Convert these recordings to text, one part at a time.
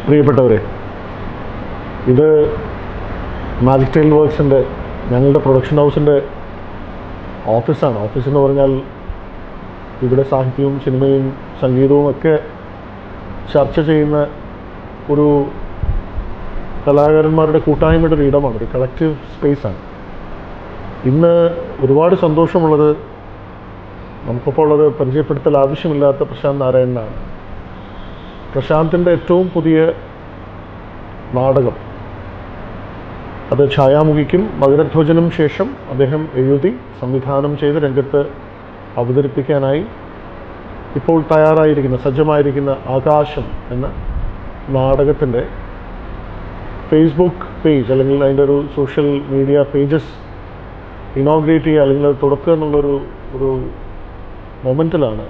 പ്രിയപ്പെട്ടവരെ, ഇത് magic tile വർക്സിൻ്റെ ഞങ്ങളുടെ പ്രൊഡക്ഷൻ ഹൗസിൻ്റെ ഓഫീസാണ്. ഓഫീസെന്ന് പറഞ്ഞാൽ ഇവിടെ സാഹിത്യവും സിനിമയും സംഗീതവും ഒക്കെ ചർച്ച ചെയ്യുന്ന ഒരു കലാകാരന്മാരുടെ കൂട്ടായ്മയുടെ ഒരു ഇടമാണ്, ഒരു കളക്റ്റീവ് സ്പേസാണ്. ഇന്ന് ഒരുപാട് സന്തോഷമുള്ളത് നമുക്കിപ്പോൾ ഉള്ളത് പരിചയപ്പെടുത്തൽ ആവശ്യമില്ലാത്ത പ്രശാന്ത് നാരായണനാണ്. പ്രശാന്തിൻ്റെ ഏറ്റവും പുതിയ നാടകം, അത് ഛായാമുഖിക്കും മകരധ്വജനും ശേഷം അദ്ദേഹം എഴുതി സംവിധാനം ചെയ്ത് രംഗത്ത് അവതരിപ്പിക്കാനായി ഇപ്പോൾ തയ്യാറായിരിക്കുന്ന സജ്ജമായിരിക്കുന്ന ആകാശം എന്ന നാടകത്തിൻ്റെ ഫേസ്ബുക്ക് പേജ് അല്ലെങ്കിൽ അതിൻ്റെ ഒരു സോഷ്യൽ മീഡിയ പേജസ് ഇനോഗ്രേറ്റ് ചെയ്യുക അല്ലെങ്കിൽ അത് തുടക്കുക എന്നുള്ളൊരു മൊമെൻറ്റിലാണ്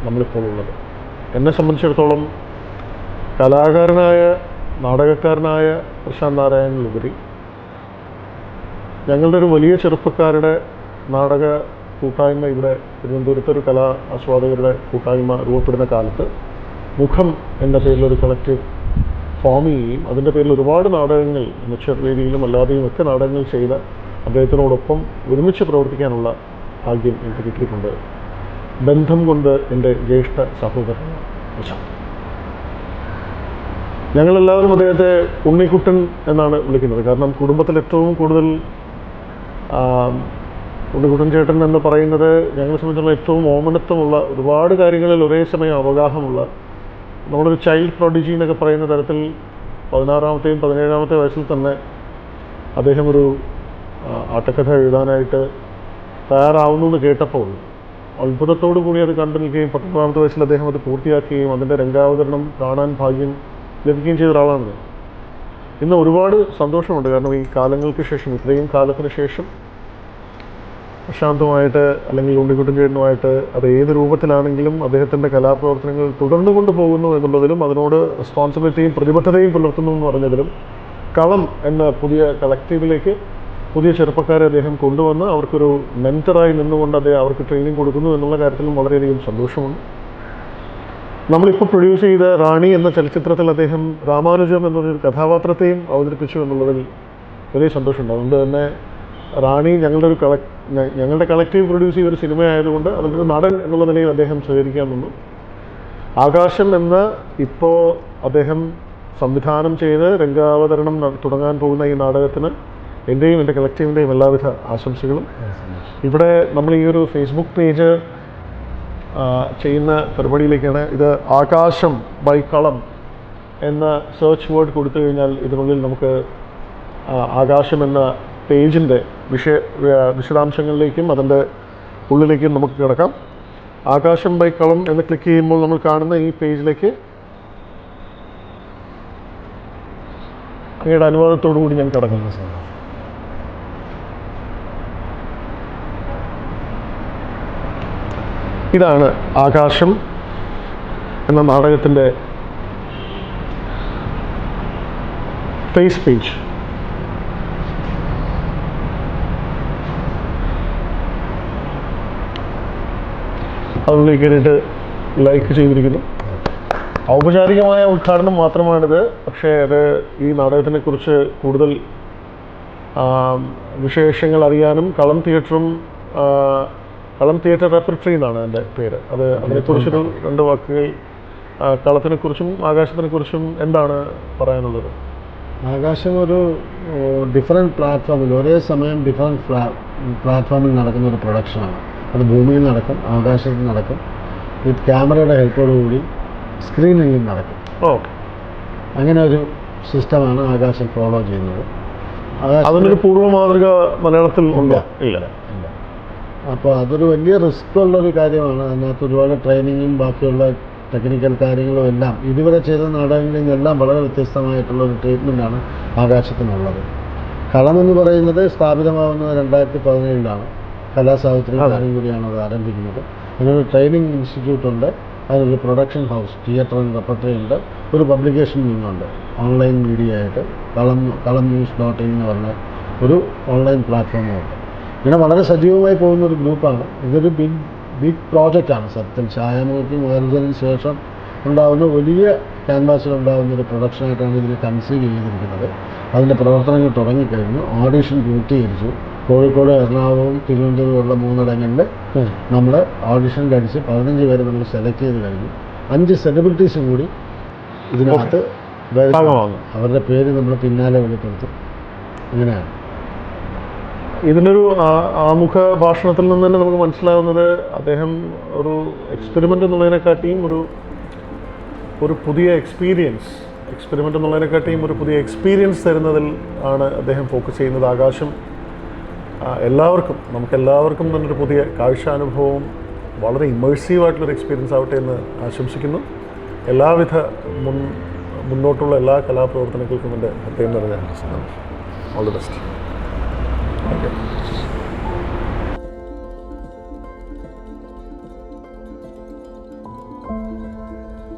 നമ്മളിപ്പോൾ ഉള്ളത്. എന്നെ സംബന്ധിച്ചിടത്തോളം കലാകാരനായ നാടകക്കാരനായ പ്രശാന്ത് നാരായണനിലുപരി ഞങ്ങളുടെ ഒരു വലിയ ചെറുപ്പക്കാരുടെ നാടക കൂട്ടായ്മ ഇവിടെ തിരുവനന്തപുരത്തൊരു കലാ ആസ്വാദകരുടെ കൂട്ടായ്മ രൂപപ്പെടുന്ന കാലത്ത് മുഖം എന്ന പേരിലൊരു കളക്റ്റീവ് ഫോം ചെയ്യുകയും അതിൻ്റെ പേരിൽ ഒരുപാട് നാടകങ്ങൾ വേദിയിലും അല്ലാതെയും ഒക്കെ നാടകങ്ങൾ ചെയ്ത അദ്ദേഹത്തിനോടൊപ്പം ഒരുമിച്ച് പ്രവർത്തിക്കാനുള്ള ഭാഗ്യം എനിക്ക് കിട്ടിയിട്ടുണ്ട്. ബന്ധം കൊണ്ട് എൻ്റെ ജ്യേഷ്ഠ സഹോദരനാണ് പ്രശാന്ത്. ഞങ്ങളെല്ലാവരും അദ്ദേഹത്തെ ഉണ്ണിക്കുട്ടൻ എന്നാണ് വിളിക്കുന്നത്. കാരണം കുടുംബത്തിൽ ഏറ്റവും കൂടുതൽ ഉണ്ണിക്കുട്ടൻ ചേട്ടൻ എന്ന് പറയുന്നത് ഞങ്ങളെ സംബന്ധിച്ചുള്ള ഏറ്റവും ഓമനത്വമുള്ള, ഒരുപാട് കാര്യങ്ങളിൽ ഒരേ സമയം അവഗാഹമുള്ള, നമ്മളൊരു ചൈൽഡ് പ്രൊഡിജി എന്നൊക്കെ പറയുന്ന തരത്തിൽ 16-ാമത്തെയും 17-ാമത്തെ വയസ്സിൽ തന്നെ അദ്ദേഹം ഒരു ആട്ടക്കഥ എഴുതാനായിട്ട് തയ്യാറാവുന്നു എന്ന് കേട്ടപ്പോൾ അത്ഭുതത്തോടു കൂടി അത് കണ്ടു നിൽക്കുകയും 19-ാമത്തെ വയസ്സിൽ അദ്ദേഹം അത് പൂർത്തിയാക്കുകയും അതിൻ്റെ രംഗാവതരണം കാണാൻ ഭാഗ്യം ലഭിക്കുകയും ചെയ്ത ഒരാളാണ്. ഇന്ന് ഒരുപാട് സന്തോഷമുണ്ട്. കാരണം ഈ കാലങ്ങൾക്ക് ശേഷം, ഇത്രയും കാലത്തിന് ശേഷം പ്രശാന്തുമായിട്ട് അല്ലെങ്കിൽ ഉണ്ണിക്കുട്ടൻ ചേട്ടനുമായിട്ട് അത് ഏത് രൂപത്തിലാണെങ്കിലും അദ്ദേഹത്തിൻ്റെ കലാപ്രവർത്തനങ്ങൾ തുടർന്നു കൊണ്ടുപോകുന്നു എന്നുള്ളതിലും അതിനോട് റെസ്പോൺസിബിലിറ്റിയും പ്രതിബദ്ധതയും പുലർത്തുന്നു എന്ന് പറഞ്ഞതിലും കളം എന്ന പുതിയ കളക്റ്റീവിലേക്ക് പുതിയ ചെറുപ്പക്കാരെ അദ്ദേഹം കൊണ്ടുവന്ന് അവർക്കൊരു മെൻറ്ററായി നിന്നുകൊണ്ട് അദ്ദേഹം അവർക്ക് ട്രെയിനിങ് കൊടുക്കുന്നു എന്നുള്ള കാര്യത്തിലും വളരെയധികം സന്തോഷമുണ്ട്. നമ്മളിപ്പോൾ പ്രൊഡ്യൂസ് ചെയ്ത റാണി എന്ന ചലച്ചിത്രത്തിൽ അദ്ദേഹം രാമാനുജം എന്നൊരു കഥാപാത്രത്തെയും അവതരിപ്പിച്ചു എന്നുള്ളതിൽ വലിയ സന്തോഷമുണ്ട്. അതുകൊണ്ട് തന്നെ റാണി ഞങ്ങളുടെ കളക്റ്റീവ് പ്രൊഡ്യൂസ് ചെയ്തൊരു സിനിമ ആയതുകൊണ്ട് അതിലൊരു നടൻ എന്നുള്ള നിലയിൽ അദ്ദേഹം സ്വീകരിക്കാൻ നിന്നു. ആകാശം എന്ന ഇപ്പോൾ അദ്ദേഹം സംവിധാനം ചെയ്ത് രംഗാവതരണം തുടങ്ങാൻ പോകുന്ന ഈ നാടകത്തിന് എൻ്റെയും എൻ്റെ കളക്റ്റീവിൻ്റെയും എല്ലാവിധ ആശംസകളും. ഇവിടെ നമ്മൾ ഈ ഒരു ഫേസ്ബുക്ക് പേജ് ചെയ്യുന്ന പരിപാടിയിലേക്കാണ്. ഇത് ആകാശം ബൈ കളം എന്ന സെർച്ച് വേർഡ് കൊടുത്തു കഴിഞ്ഞാൽ ഇതിനുള്ളിൽ നമുക്ക് ആകാശം എന്ന പേജിൻ്റെ വിശദാംശങ്ങളിലേക്കും അതിൻ്റെ ഉള്ളിലേക്കും നമുക്ക് കിടക്കാം. ആകാശം ബൈ കളം എന്ന് ക്ലിക്ക് ചെയ്യുമ്പോൾ നമ്മൾ കാണുന്ന ഈ പേജിലേക്ക് അങ്ങയുടെ അനുവാദത്തോടു കൂടി ഞാൻ കിടക്കുന്നു സാർ. ഇതാണ് ആകാശം എന്ന നാടകത്തിൻ്റെ ഫേസ് പേജ്. അതിലേക്ക് കയറിയിട്ട് ലൈക്ക് ചെയ്തിരിക്കുന്നു. ഔപചാരികമായ ഉദ്ഘാടനം മാത്രമാണിത്. പക്ഷേ അത് ഈ നാടകത്തിനെക്കുറിച്ച് കൂടുതൽ വിശേഷങ്ങൾ അറിയാനും കളം തിയേറ്റർ റെപ്പർട്ടറി എന്നാണ് എൻ്റെ പേര്. അതിനെക്കുറിച്ചൊരു 2 വാക്കുകൾ കളത്തിനെക്കുറിച്ചും ആകാശത്തിനെക്കുറിച്ചും എന്താണ് പറയാനുള്ളത്? ആകാശം ഒരു ഡിഫറെൻറ്റ് പ്ലാറ്റ്ഫോമിൽ ഒരേ സമയം ഡിഫറെൻറ്റ് പ്ലാറ്റ്ഫോമിൽ നടക്കുന്ന ഒരു പ്രൊഡക്ഷനാണ്. അത് ഭൂമിയിൽ നടക്കും, ആകാശത്തിൽ നടക്കും, വിത്ത് ക്യാമറയുടെ ഹെൽപ്പോടുകൂടി സ്ക്രീനിൽ നടക്കും. അങ്ങനെ ഒരു സിസ്റ്റമാണ് ആകാശം ഫോളോ ചെയ്യുന്നത്. അതിനൊരു പൂർവ്വ മാതൃക മലയാളത്തിൽ ഉണ്ടോ? ഇല്ല. അപ്പോൾ അതൊരു വലിയ റിസ്ക് ഉള്ളൊരു കാര്യമാണ്. അതിനകത്ത് ഒരുപാട് ട്രെയിനിങ്ങും ബാക്കിയുള്ള ടെക്നിക്കൽ കാര്യങ്ങളും എല്ലാം ഇതുവരെ ചെയ്ത നാടകങ്ങളിൽ നിന്നെല്ലാം വളരെ വ്യത്യസ്തമായിട്ടുള്ളൊരു ട്രീറ്റ്മെൻറ്റാണ് ആകാശത്തിനുള്ളത്. കളം എന്ന് പറയുന്നത് സ്ഥാപിതമാവുന്നത് 2017-ലാണ്. കലാസാഹിത്യ കാര്യം കൂടിയാണ് അത് ആരംഭിക്കുന്നത്. അതിനൊരു ട്രെയിനിങ് ഇൻസ്റ്റിറ്റ്യൂട്ടുണ്ട്, അതിനൊരു production house, theatre and repertory ഉണ്ട്, ഒരു പബ്ലിക്കേഷൻ വിങ്ങുണ്ട് ഓൺലൈൻ മീഡിയ ആയിട്ട്. കളം ന്യൂസ്.in എന്ന് പറഞ്ഞ ഒരു ഓൺലൈൻ പ്ലാറ്റ്ഫോമുണ്ട്. ഇങ്ങനെ വളരെ സജീവമായി പോകുന്നൊരു ഗ്രൂപ്പാണ്. ഇതൊരു ബിഗ് പ്രോജക്റ്റാണ് സത്യത്തിൽ. ഛായാമുഖിക്കും വേർതിന് ശേഷം ഉണ്ടാകുന്ന വലിയ ക്യാൻവാസിലുണ്ടാകുന്ന ഒരു പ്രൊഡക്ഷനായിട്ടാണ് ഇതിനെ കൺസീവ് ചെയ്തിരിക്കുന്നത്. അതിൻ്റെ പ്രവർത്തനങ്ങൾ തുടങ്ങിക്കഴിഞ്ഞു. ഓഡിഷൻ പൂർത്തീകരിച്ചു. കോഴിക്കോട്, എറണാകുളം, തിരുവനന്തപുരമുള്ള 3 ഇടങ്ങളിൽ നമ്മൾ ഓഡിഷൻ കഴിച്ച് 15 പേരെ നമ്മൾ സെലക്ട് ചെയ്ത് കഴിഞ്ഞു. 5 സെലിബ്രിറ്റീസ് കൂടി ഇതിനകത്ത് അവരുടെ പേര് നമ്മൾ പിന്നാലെ വെളിപ്പെടുത്തും. ഇങ്ങനെയാണ്. ഇതിനൊരു ആമുഖ ഭാഷണത്തിൽ നിന്ന് തന്നെ നമുക്ക് മനസ്സിലാവുന്നത് അദ്ദേഹം ഒരു എക്സ്പെരിമെൻ്റ് എന്നുള്ളതിനെക്കാട്ടിയും ഒരു പുതിയ എക്സ്പെരിമെൻ്റ് എന്നുള്ളതിനെക്കാട്ടിയും ഒരു പുതിയ എക്സ്പീരിയൻസ് തരുന്നതിൽ ആണ് അദ്ദേഹം ഫോക്കസ് ചെയ്യുന്നത്. ആകാശം നമുക്കെല്ലാവർക്കും തന്നെ ഒരു പുതിയ കാഴ്ചാനുഭവവും വളരെ ഇമേഴ്സീവായിട്ടുള്ളൊരു എക്സ്പീരിയൻസ് ആവട്ടെ എന്ന് ആശംസിക്കുന്നു. എല്ലാവിധ മുന്നോട്ടുള്ള എല്ലാ കലാപ്രവർത്തനങ്ങൾക്കും എൻ്റെ ഹൃദയം നിറഞ്ഞ ഓൾ ദി ബെസ്റ്റ്. ഓക്കെ.